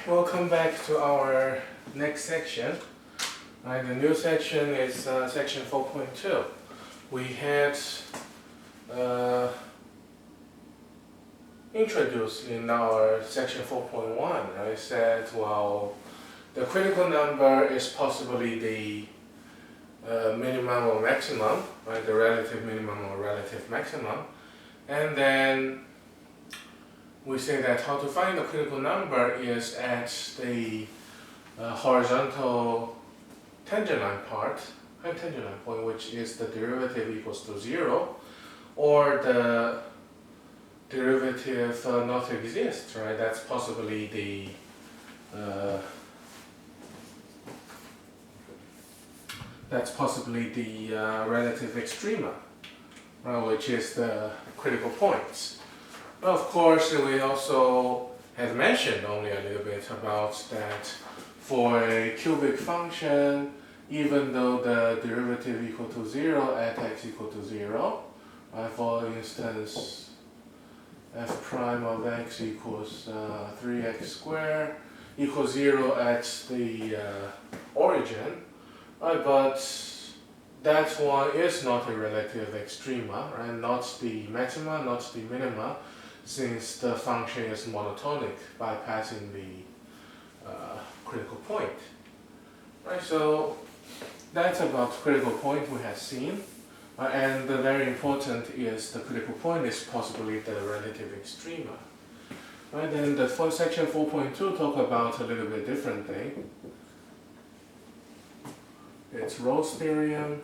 Welcome back to our next section. The new section is section 4.2. We had introduced in our section 4.1. I said, well, the critical number is possibly the minimum or maximum, right? The relative minimum or relative maximum, and then we say that how to find the critical number is at the horizontal tangent line part, tangent line point, which is the derivative equals to 0, or the derivative not exists, right? That's possibly the relative extrema, which is the critical points. Of course, we also had mentioned only a little bit about that for a cubic function, even though the derivative equal to 0 at x equal to 0, for instance, f prime of x equals 3x squared equals 0 at the origin, but that one is not a relative extrema, right? Not the maxima, not the minima, since the function is monotonic bypassing the critical point. Right, so that's about critical point we have seen. And the very important is the critical point is possibly the relative extrema. Right, then the section 4.2 talk about a little bit different thing. It's Rolle's theorem.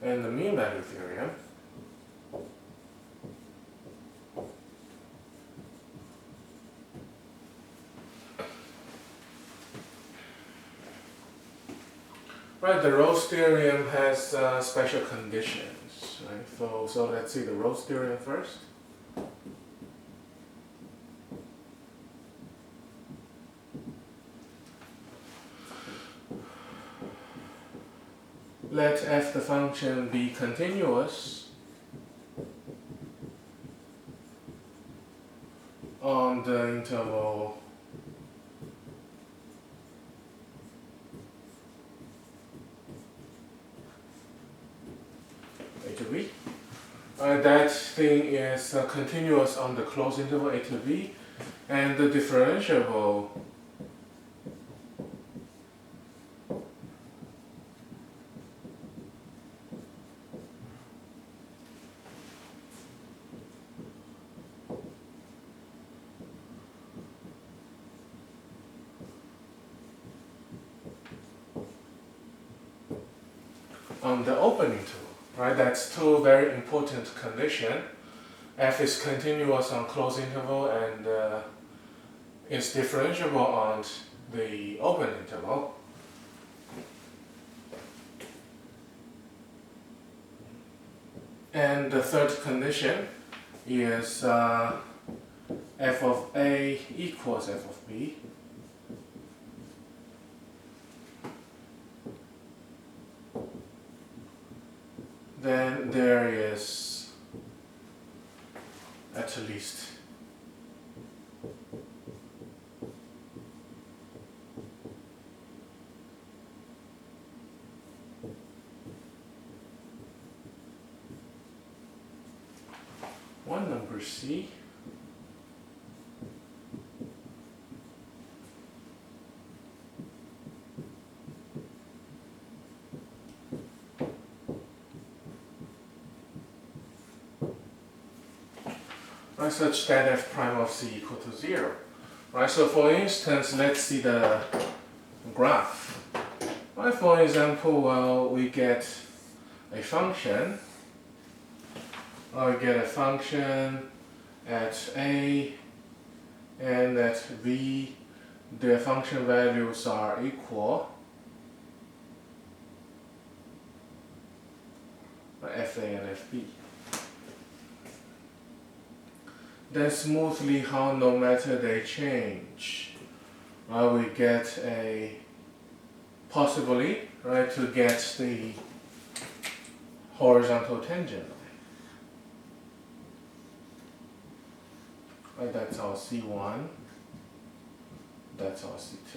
And the mean value theorem. Right, the Rolle's theorem has special conditions. Right? So let's see the Rolle's theorem first. Let f the function be continuous on the interval a to b. That thing is continuous on the closed interval a to b, and the differentiable on the open interval, right? That's two very important conditions. F is continuous on closed interval and is differentiable on the open interval. And the third condition is f of a equals f of b. Then there is at least one number c such that f prime of c equal to 0. Right, so for instance, let's see the graph. Right, for example, well, we get a function. We get a function at a and at b. The function values are equal. Fa and fb. Then smoothly how no matter they change, we get a possibly, right, to get the horizontal tangent line. Right, that's our C1, that's our C2.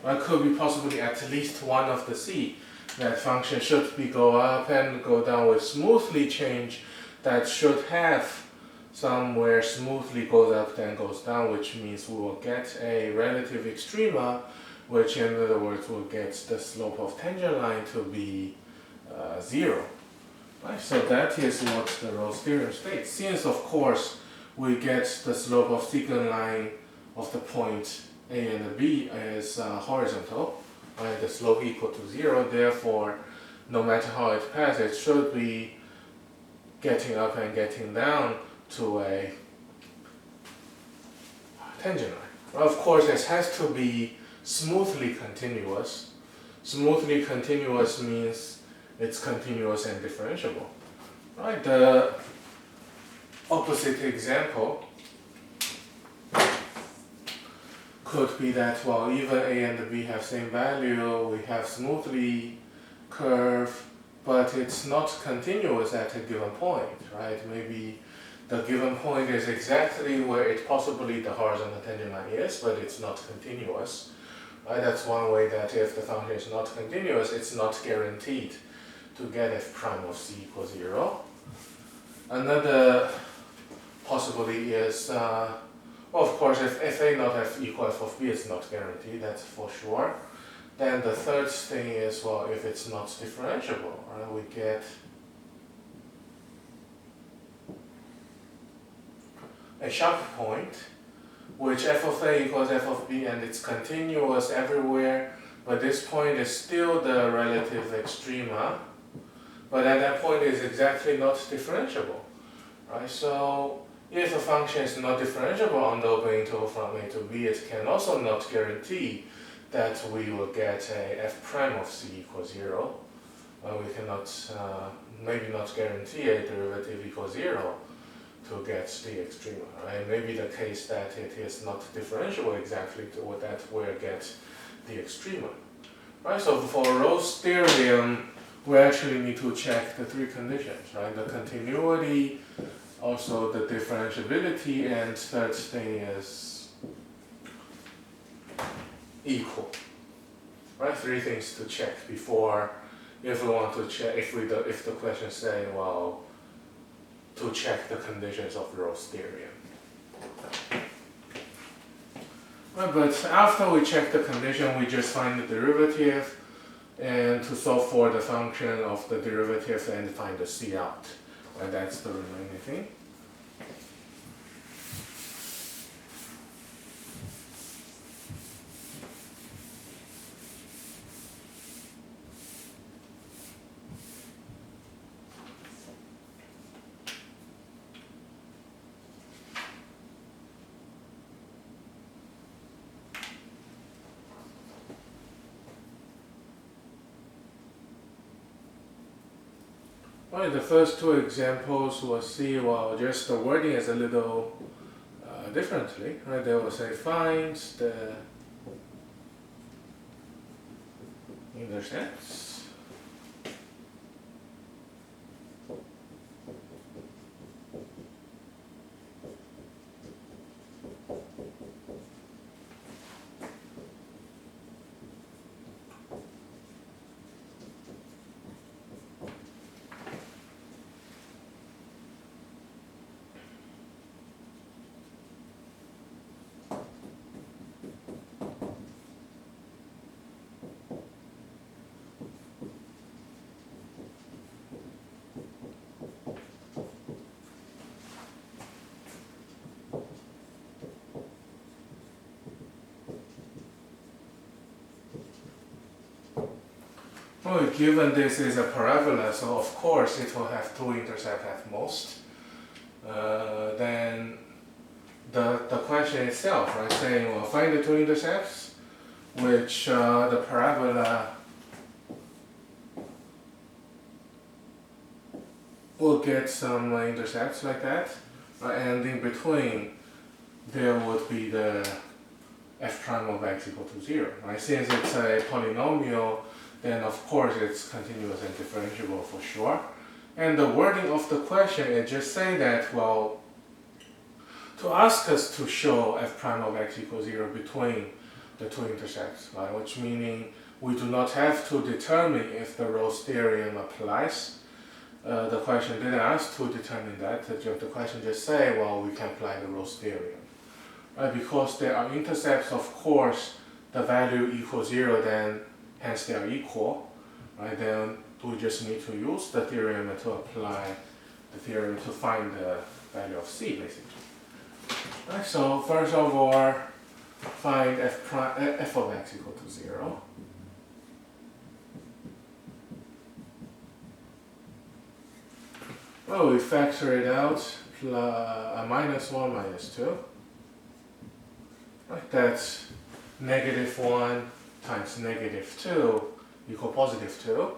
Right, could be possibly at least one of the C. That function should be go up and go down with smoothly change. That should have somewhere smoothly goes up then goes down, which means we will get a relative extrema, which in other words will get the slope of tangent line to be 0. Right, so that is what the Rolle's theorem states. Since of course we get the slope of secant line of the point A and B is horizontal, right, the slope equal to 0, therefore no matter how it passes, it should be getting up and getting down to a tangent line. Well, of course it has to be smoothly continuous. Smoothly continuous means it's continuous and differentiable. Right, the opposite example could be that, well, even A and B have same value, we have smoothly curve, but it's not continuous at a given point, right? Maybe the given point is exactly where it possibly the horizontal tangent line is, but it's not continuous. Right? That's one way that if the function is not continuous, it's not guaranteed to get f prime of c equals 0. Another possibility is, well, of course, if a not f equal f of b is not guaranteed, that's for sure. Then the third thing is, well, if it's not differentiable, right, we get a sharp point, which f of a equals f of b, and it's continuous everywhere, but this point is still the relative extrema, but at that point is exactly not differentiable, right? So if a function is not differentiable on the open interval from a to b, it can also not guarantee that we will get a f prime of c equals 0. We cannot, maybe not guarantee a derivative equals 0 to get the extrema. Right? Maybe the case that it is not differentiable exactly to what that will get the extrema. Right? So for Rolle's theorem, we actually need to check the three conditions, right? The continuity, also the differentiability, and third thing is equal. Right? Three things to check before, if we want to check, if the question say, well, to check the conditions of Rolle's theorem. Right, but after we check the condition, we just find the derivative, and to solve for the function of the derivative and find the c out. And that's the remaining thing. Right, the first two examples we'll see, well, just the wording is a little differently. Right, they will say find the intercepts. Well, given this is a parabola, so of course it will have two intercepts at most. Then the question itself, right, saying, well, find the two intercepts, which the parabola will get some intercepts like that, right, and in between there would be the f prime of x equal to 0. Right? Since it's a polynomial, then of course it's continuous and differentiable for sure. And the wording of the question is just saying that, well, to ask us to show f prime of x equals 0 between the two intercepts, right? Which meaning we do not have to determine if the Rolle's theorem applies. The question didn't ask to determine that. The question just say, well, we can apply the Rolle's theorem. Right? Because there are intercepts, of course, the value equals 0, then hence they are equal. Right? Then we just need to use the theorem to apply the theorem to find the value of c, basically. Right, so first of all, find f of x equal to 0. Well, we factor it out, minus 1, minus 2. Right, that's negative 1 times negative 2 equal positive 2.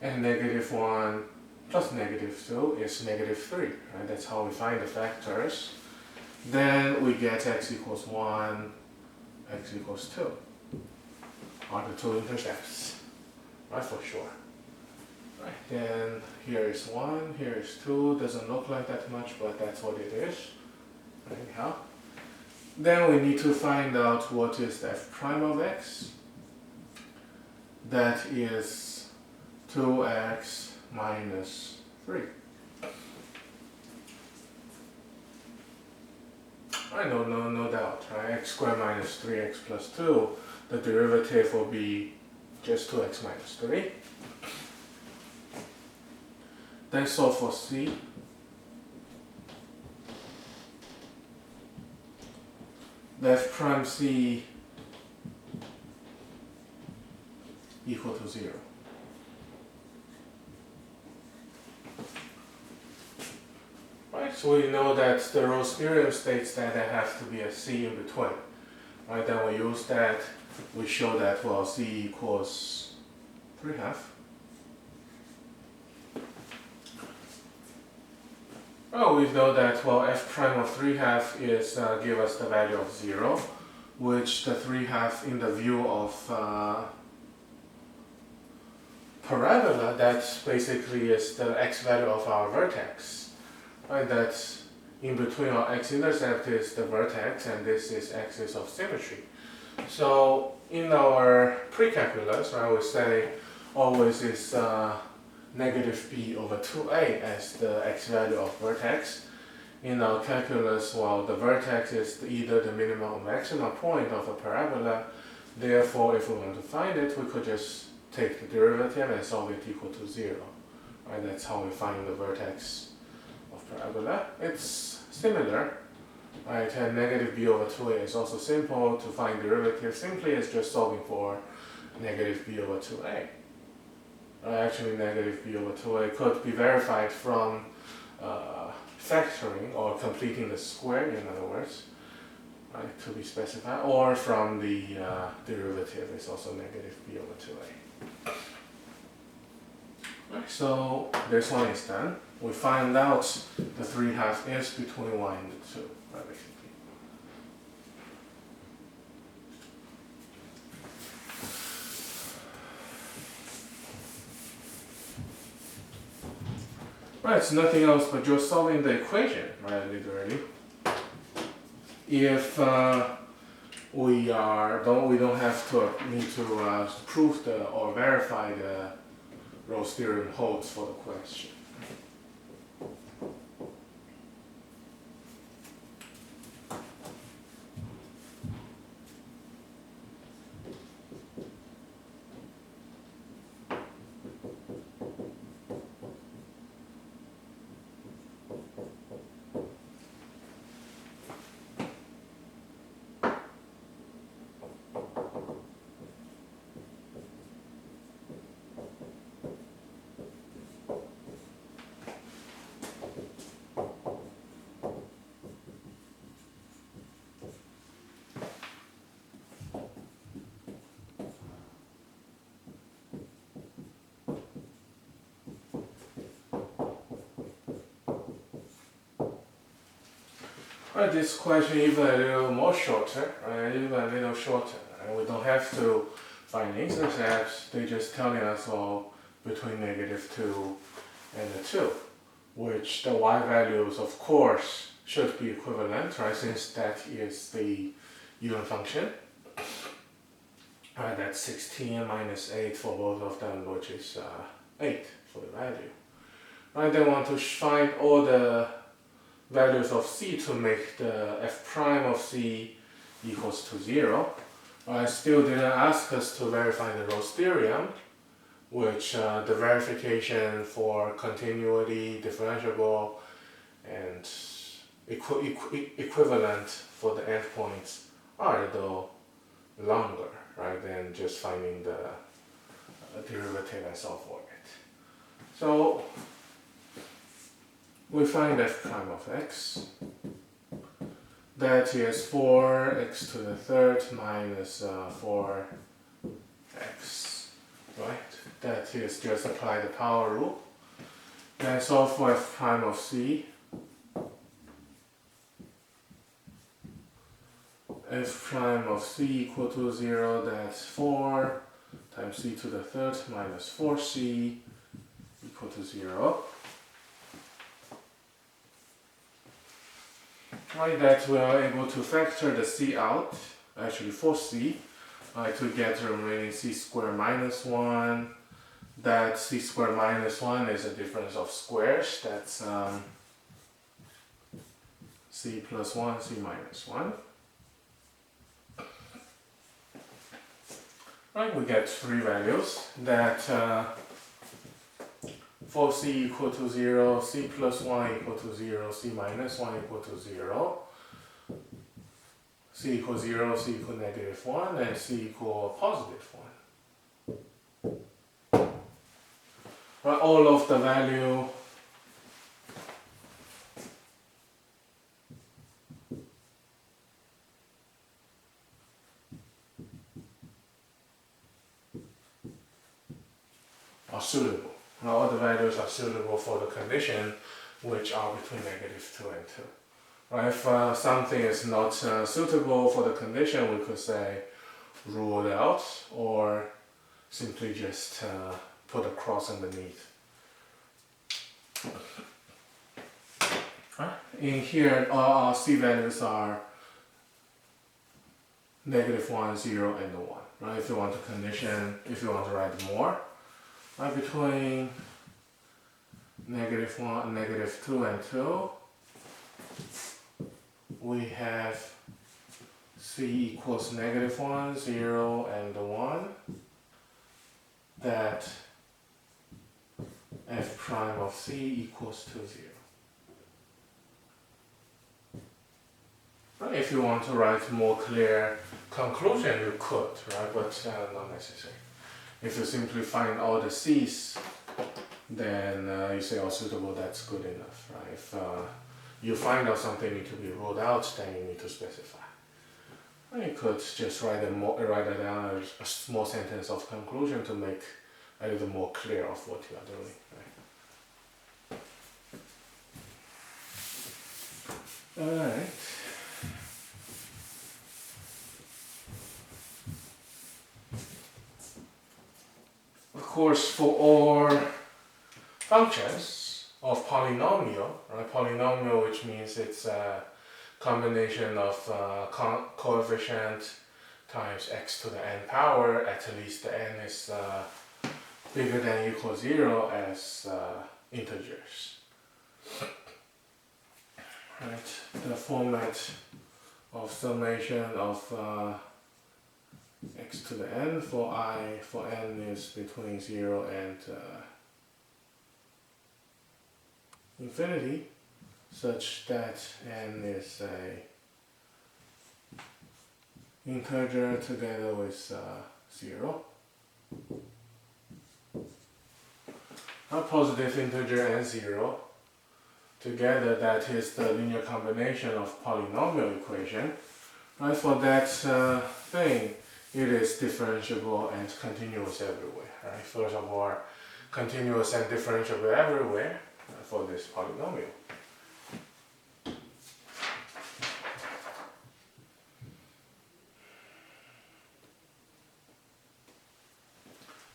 And negative 1 plus negative 2 is negative 3. Right? That's how we find the factors. Then we get x equals 1, x equals 2 are the two intercepts, right, for sure. Right, then here is 1, here is 2, doesn't look like that much, but that's what it is. Anyhow. Then we need to find out what is the f prime of x. That is 2x minus 3. I know, no doubt, right? X squared minus 3x plus 2, the derivative will be just 2x minus 3. Then solve for c. The f prime c equal to 0. Right, so we know that the Rolle's theorem states that there has to be a c in between. Right, then we use that, we show that, well, c equals 3/2. Well, we know that, well, f prime of 3/2 is give us the value of 0, which the 3/2 in the view of parabola, that basically is the x value of our vertex. Right, that's in between our x-intercept is the vertex, and this is axis of symmetry. So in our pre-calculus, right, we say always is negative b over 2a as the x value of vertex. In our calculus, well, the vertex is either the minimum or maximum point of a parabola. Therefore, if we want to find it, we could just take the derivative and solve it equal to 0. Right, that's how we find the vertex of parabola. It's similar, right? And negative b over 2a is also simple. To find derivative simply is just solving for negative b over 2a. Actually, negative b over 2a could be verified from factoring or completing the square, in other words, right, to be specified, or from the derivative is also negative b over 2a. Right, so this one is done. We find out the 3/2 is between 1 and 2, right, basically. Right, it's nothing else but just solving the equation, right, literally. If we don't have to need to prove or verify the Rolle's theorem holds for the question. Right, this question even a little more shorter, right? Even a little shorter. Right? We don't have to find intercepts, they're just telling us all between -2 and the 2, which the y values of course should be equivalent, right? Since that is the unit function. Right, that's 16 minus 8 for both of them, which is 8 for the value. Right, then we want to find all the values of c to make the f prime of c equals to 0. I still didn't ask us to verify the Rolle's theorem, which the verification for continuity, differentiable, and equivalent for the endpoints are though longer, right, than just finding the derivative and so for it. So we find f prime of x. That is 4x to the third minus 4x, right? That is just apply the power rule. Then solve for f prime of c. F prime of c equal to 0, that's 4 times c to the third minus 4c equal to 0. Right, that we are able to factor the c out, actually 4c, to get the remaining c squared minus 1. That c squared minus 1 is a difference of squares, that's c plus 1, c minus 1. Right, we get three values that 4c equal to 0, c plus 1 equal to 0, c minus 1 equal to 0, c equals 0, c equal -1, and c equal +1. Right, all of the value are suitable. All the values are suitable for the condition which are between -2 and 2. Right, if something is not suitable for the condition, we could say rule it out or simply just put a cross underneath. In here, all our c values are -1, 0, and 1. Right, if you want to condition, if you want to write more, right, between -1, -2, and 2, we have c equals -1, 0, and 1. That f prime of c equals to 0. Right, if you want to write more clear conclusion, you could, right? But not necessary. If you simply find all the c's, then you say, oh, suitable, that's good enough, right? If you find out something need to be ruled out, then you need to specify. And you could just write down a small sentence of conclusion to make a little more clear of what you are doing, right? Alright. Of course, for all functions of polynomial, right? Polynomial, which means it's a combination of coefficient times x to the n power, at least the n is bigger than or equal to 0 as integers. Right, the format of summation of x to the n for n is between 0 and infinity, such that n is a integer together with 0. A positive integer and 0 together, that is the linear combination of polynomial equation. Right, for that thing, it is differentiable and continuous everywhere. Right? First of all, continuous and differentiable everywhere for this polynomial.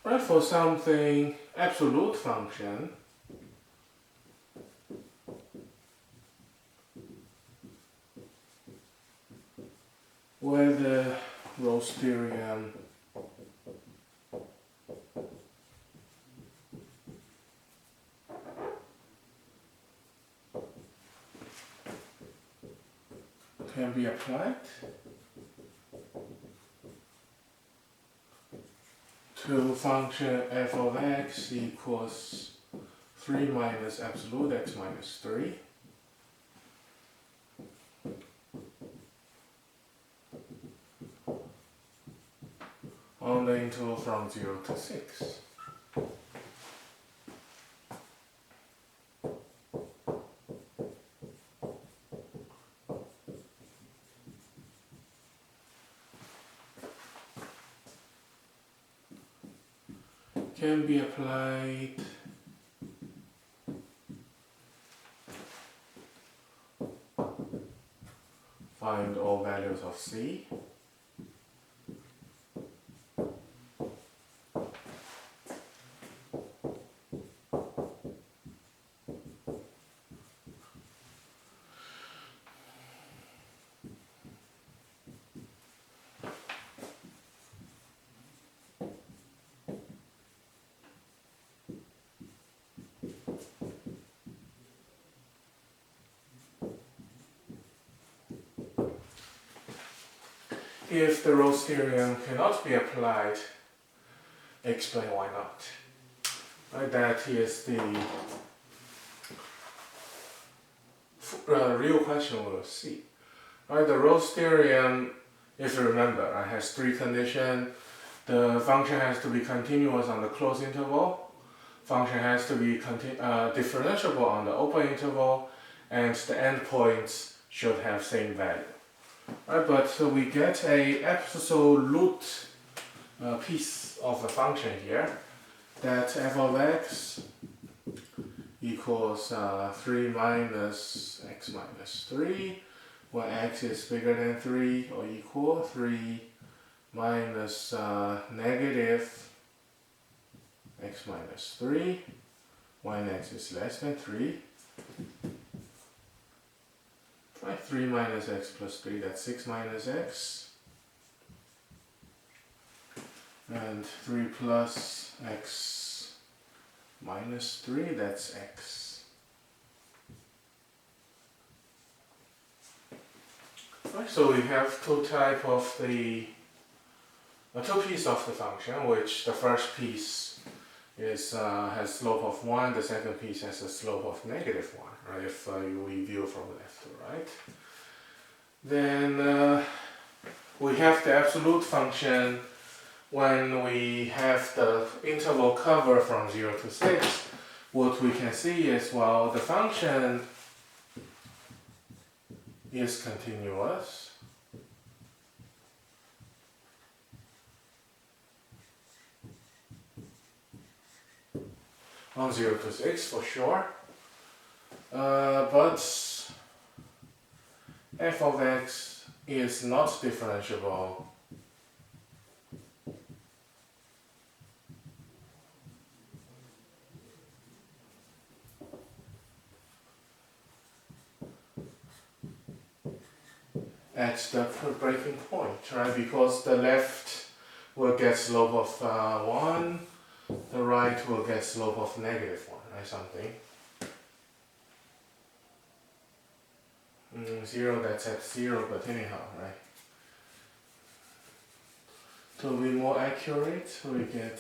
Right, for something absolute function, where the Rolle's theorem can be applied to function f of x equals 3 minus absolute x minus 3. On the interval from 0 to 6. Can be applied find all values of c. If the Rolle's theorem cannot be applied, explain why not. Right, that is the real question we'll see. Right, the Rolle's theorem, if you remember, has 3 conditions. The function has to be continuous on the closed interval, function has to be differentiable on the open interval, and the endpoints should have same value. Right, but we get a absolute piece of the function here, that f of x equals 3 minus x minus 3, when x is bigger than 3 or equal 3 minus negative x minus 3, when x is less than 3. Right, 3 minus x plus 3, that's 6 minus x. And 3 plus x minus 3, that's x. Right, so we have two pieces of the function, which the first piece is has slope of 1, the second piece has a slope of negative 1, right, if we view from left to right. Then we have the absolute function when we have the interval cover from 0 to 6. What we can see is, well, the function is continuous. On 0 to 6 for sure, but f of x is not differentiable at the breaking point, right? Because the left will get slope of 1, the right will get slope of negative 1, right? Something. 0, that's at 0, but anyhow, right? To be more accurate, we get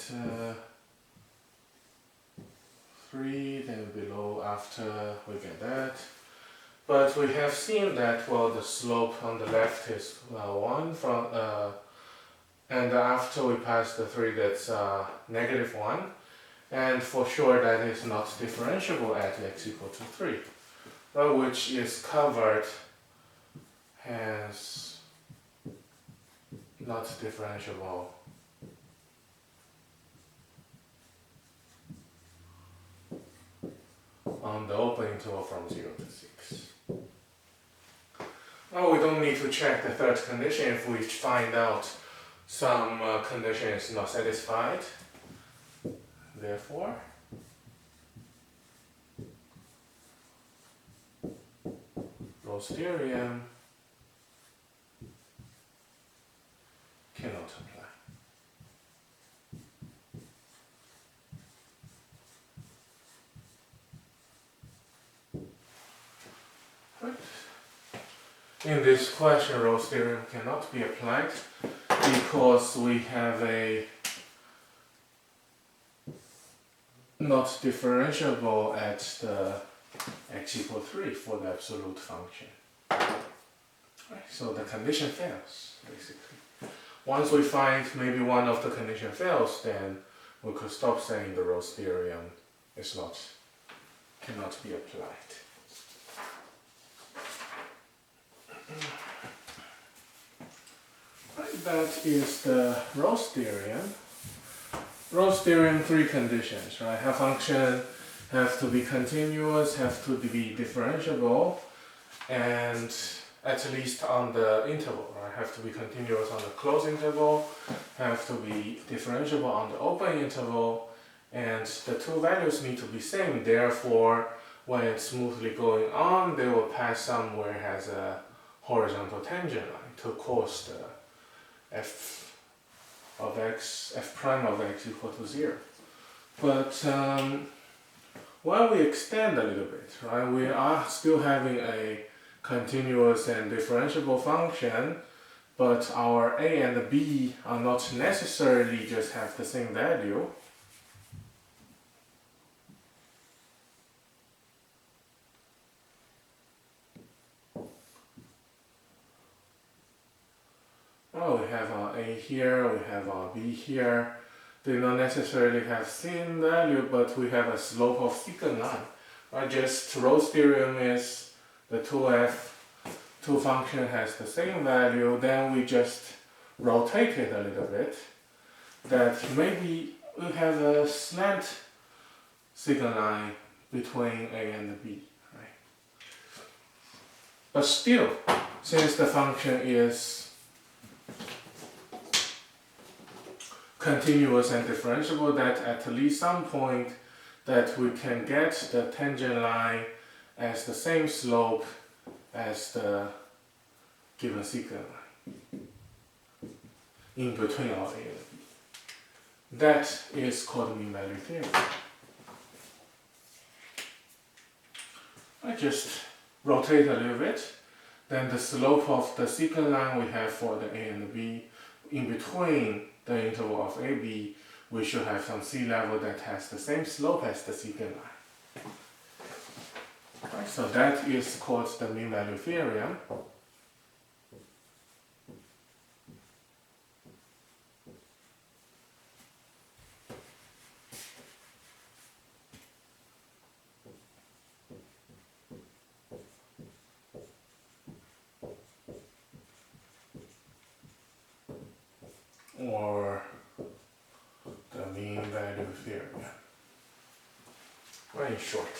3, then below after we get that. But we have seen that, well, the slope on the left is 1 from, and after we pass the 3, that's negative 1. And for sure that is not differentiable at x equal to 3. Which is covered as not differentiable on the open interval from 0 to 6. Now we don't need to check the third condition if we find out some condition is not satisfied. therefore Rolle's theorem cannot apply. Right. In this question, Rolle's theorem cannot be applied because we have a not differentiable at the x equals 3 for the absolute function. Right, so the condition fails, basically. Once we find maybe one of the condition fails, then we could stop saying the Rolle's theorem cannot be applied. Right, that is the Rolle's theorem. Rolle's theorem, 3 conditions, right? A function have to be continuous, have to be differentiable, and at least on the interval, right? Have to be continuous on the closed interval, have to be differentiable on the open interval, and the 2 values need to be same. Therefore, when it's smoothly going on, they will pass somewhere has a horizontal tangent line to cause the f prime of x equal to 0. But when we extend a little bit, right, we are still having a continuous and differentiable function, but our a and b are not necessarily just have the same value. Well, we have our a here, we have our b here. They don't necessarily have same value, but we have a slope of secant line. Right? Just Rolle's theorem is the 2 function has the same value, then we just rotate it a little bit. That maybe we have a slant secant line between a and b. Right? But still, since the function is continuous and differentiable, that at least some point that we can get the tangent line as the same slope as the given secant line in between our a and b. That is called mean value theorem. I just rotate a little bit, then the slope of the secant line we have for the a and the b in between the interval of AB, we should have some sea level that has the same slope as the secant line. Right, so that is called the mean value theorem. Or the mean value theorem. Very short.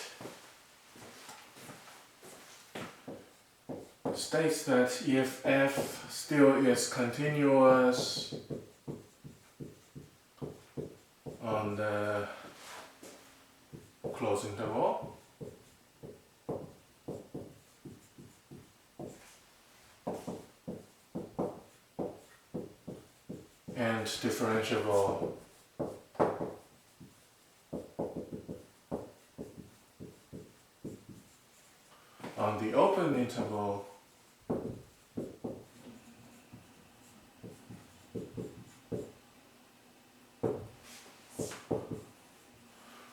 States that if f still is continuous on the closed interval, and differentiable on the open interval,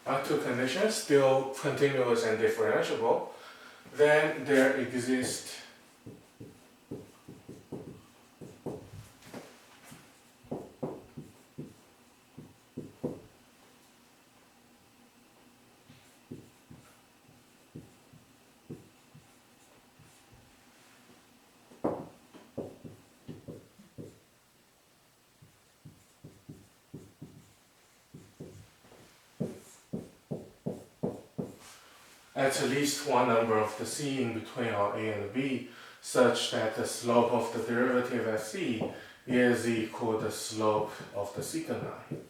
are 2 conditions, still continuous and differentiable, then there exists at least one number of the c in between our a and b, such that the slope of the derivative at c is equal to the slope of the secant line.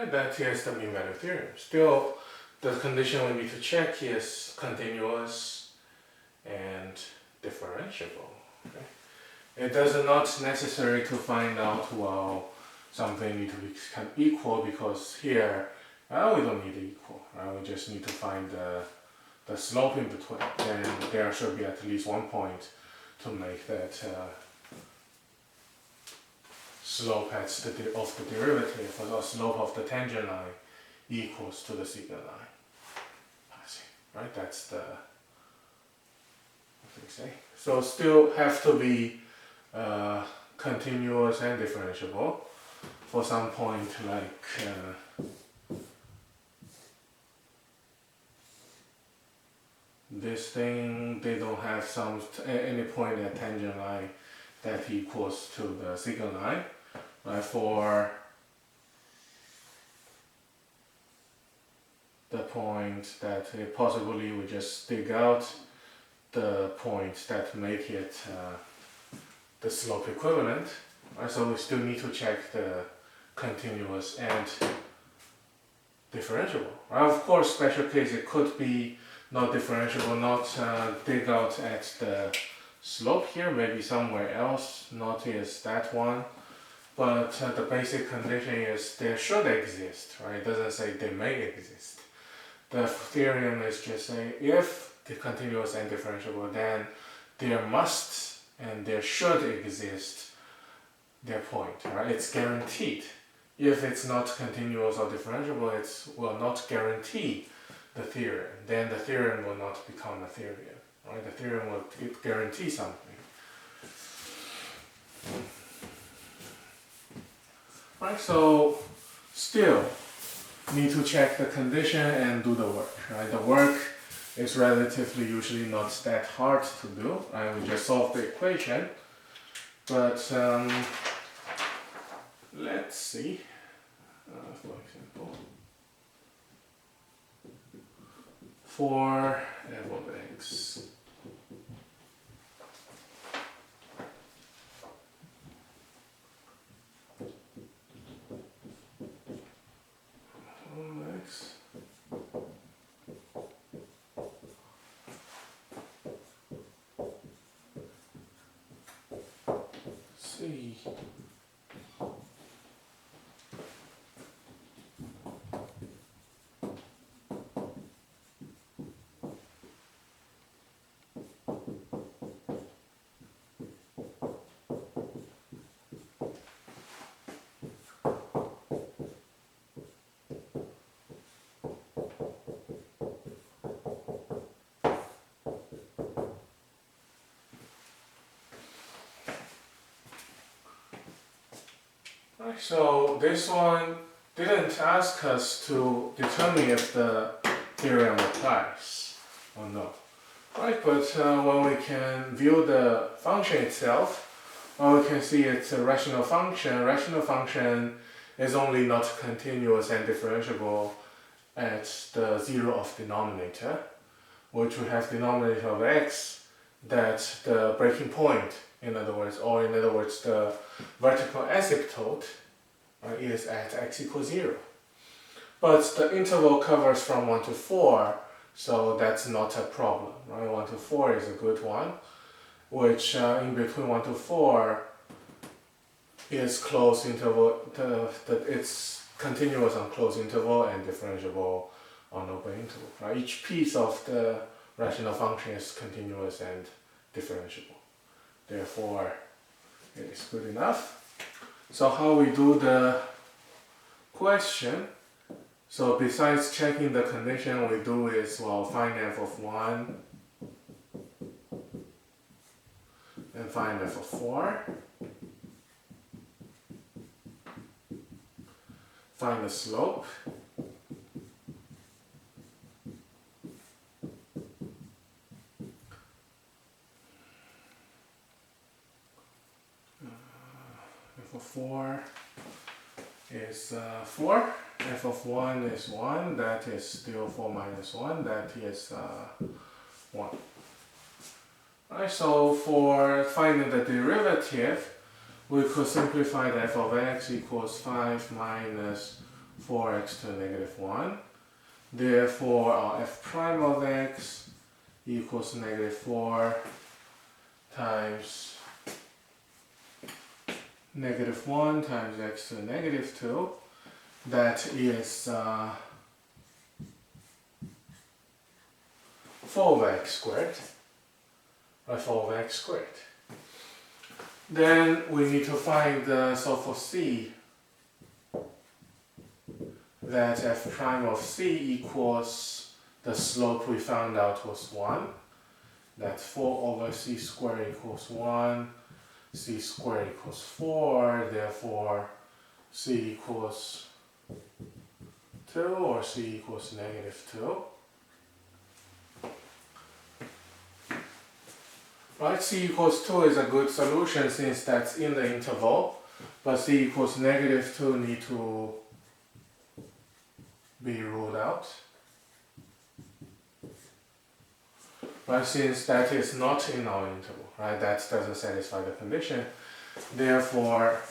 Right, that is the mean value theorem. Still, the condition we need to check is continuous and differentiable. Okay? It does not necessary to find out, well, something need to become equal, because here we don't need equal. Right? We just need to find the slope in between. Then there should be at least one point to make that slope of the derivative, or the slope of the tangent line, equals to the secant line. I see. Right? That's the what do you say? So still have to be continuous and differentiable for some point like this thing. They don't have any point at tangent line that equals to the secant line. Right? For the point that possibly we just dig out the points that make it the slope equivalent. Right? So we still need to check the continuous and differentiable. Right? Of course, special case, it could be not differentiable, not dig out at the slope here, maybe somewhere else, not is that one. But the basic condition is there should exist, right? It doesn't say they may exist. The theorem is just saying if the continuous and differentiable, then there must and there should exist their point, right? It's guaranteed. If it's not continuous or differentiable, it will not guarantee the theorem. Then the theorem will not become a theorem, right? The theorem will guarantee something. Right, so still need to check the condition and do the work. Right? The work is relatively usually not that hard to do. Right? We just solve the equation, but let's see. For example, for f of x. See. Right, so this one didn't ask us to determine if the theorem applies or not. Right, but when we can view the function itself, we can see it's a rational function. Rational function is only not continuous and differentiable at the zero of denominator, which we have denominator of x, that the breaking point, in other words, the vertical asymptote is at x equals 0. But the interval covers from 1 to 4, so that's not a problem. Right? 1 to 4 is a good one, which in between 1 to 4 is closed interval, it's continuous on closed interval and differentiable on open interval. Right? Each piece of the rational function is continuous and differentiable. Therefore, it is good enough. So how we do the question? So besides checking the condition, we do is, well, find f of 1 and find f of 4. Find the slope. F of 4 is 4. F of 1 is 1. That is still 4 minus 1. That is 1. Right, so for finding the derivative, we could simplify the f of x equals 5 minus 4x to the negative 1. Therefore, our f prime of x equals negative 4 times negative 1 times x to the negative 2. That is 4 over x squared, or 4 over x squared. Then we need to find so for c, that f prime of c equals the slope we found out was 1. That 4 over c squared equals 1, c squared equals 4, therefore c equals 2 or c equals negative 2. Right, c equals 2 is a good solution since that's in the interval, but c equals negative 2 need to be ruled out. Right, since that is not in our interval, right, that doesn't satisfy the condition. Therefore,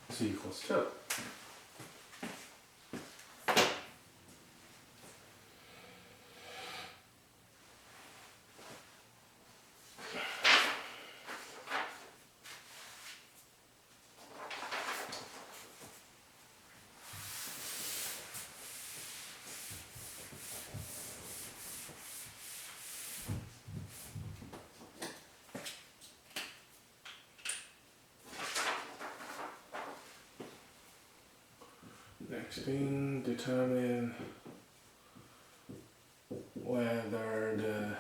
c equals 2. Next thing, determine whether the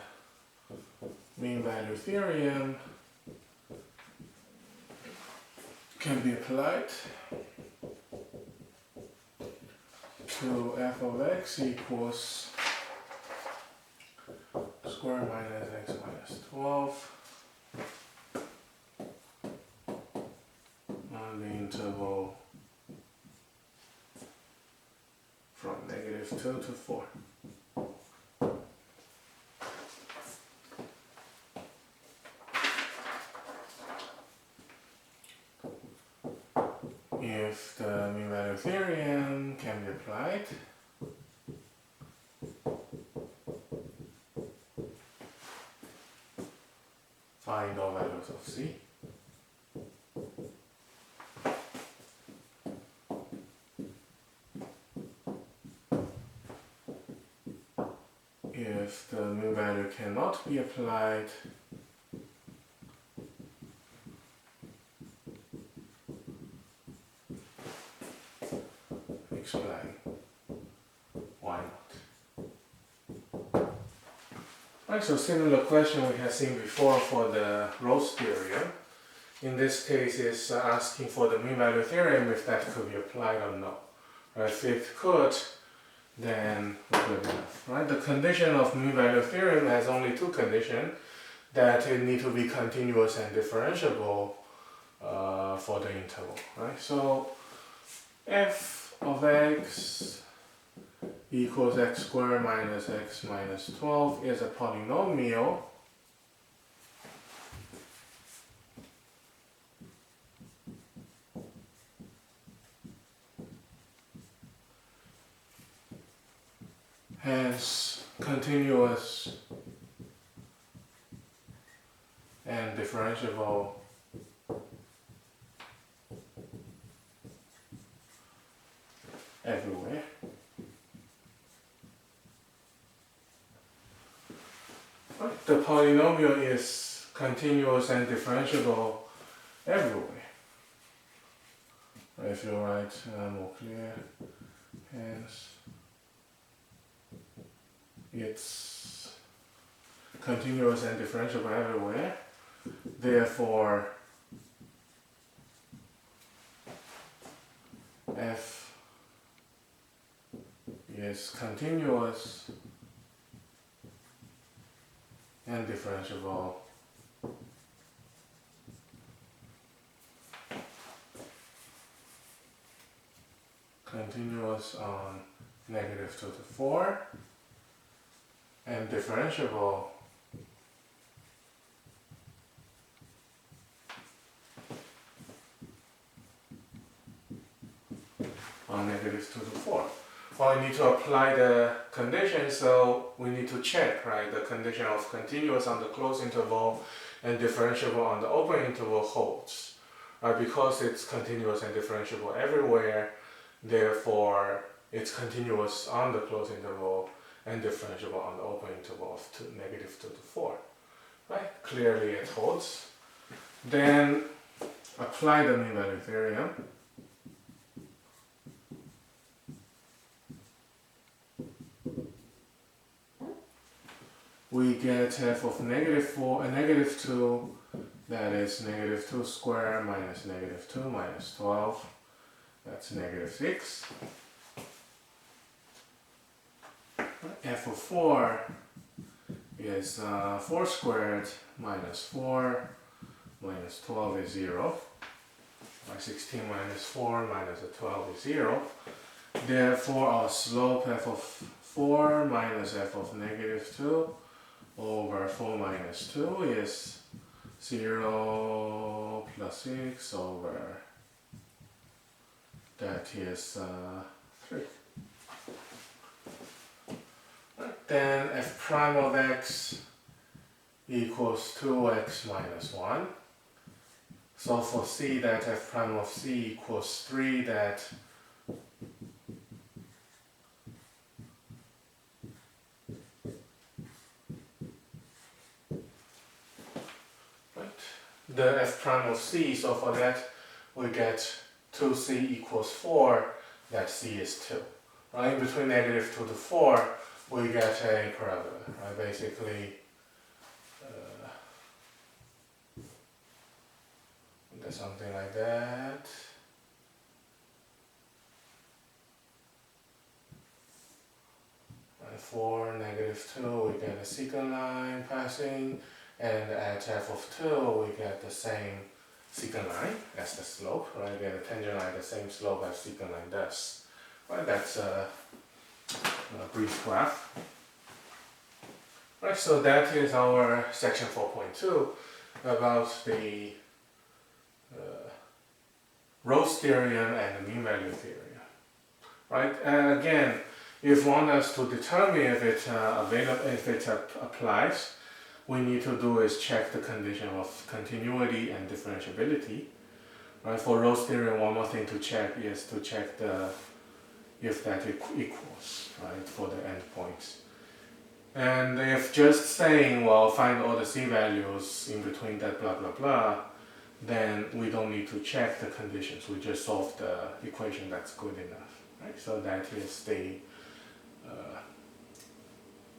mean value theorem can be applied to f of x equals square minus x minus 12 on the interval from negative 2 to 4. If the mean value theorem can be applied, find all values of c. If the mean value cannot be applied, explain why not. Right, so similar question we have seen before for the Ross theorem. In this case, it's asking for the mean value theorem if that could be applied or not. Right, if it could, then we're good enough. Right? The condition of mean value theorem has only two conditions: that it need to be continuous and differentiable for the interval. Right? So f of x equals x squared minus x minus 12 is a polynomial has continuous and differentiable everywhere. The polynomial is continuous and differentiable everywhere. If you write more clear, hence it's continuous and differentiable everywhere. Therefore, f is continuous and differentiable continuous on negative 2 to 4 and differentiable from -2 to 4. Well, we need to apply the condition, so we need to check, right, the condition of continuous on the closed interval and differentiable on the open interval holds. Right, because it's continuous and differentiable everywhere, therefore it's continuous on the closed interval and differentiable on the open interval of -2 to 4. Right, clearly it holds. Then apply the mean value theorem. We get f of -2, that is -2 squared minus -2 minus 12, that's -6. F of 4 is 4 squared minus 4 minus 12 is 0. 16 minus 4 minus 12 is 0. Therefore our slope f of 4 minus f of -2 over 4 minus 2 is 0 plus 6 over, that is 3. Then f prime of x equals 2x minus 1. So for c, that f prime of c equals 3, that the f prime of c, so for that we get 2c equals 4, that c is 2. Right, between -2 to 4 we get a parabola, right? Basically something like that. And for -2 we get a secant line passing, and at f of 2 we get the same secant line as the slope, right? We get a tangent line, the same slope as secant line does. Right, that's a brief graph. Right, so that is our section 4.2 about the Rolle's theorem and the mean value theorem. Right, and again, if one has to determine if it applies, we need to do is check the condition of continuity and differentiability. Right, for Rolle's theorem, one more thing to check is to check if that equals, right, for the endpoints. And if just saying, well, find all the c values in between that blah blah blah, then we don't need to check the conditions. We just solve the equation that's good enough. Right? So that is the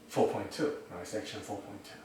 4.2, right, section 4.2.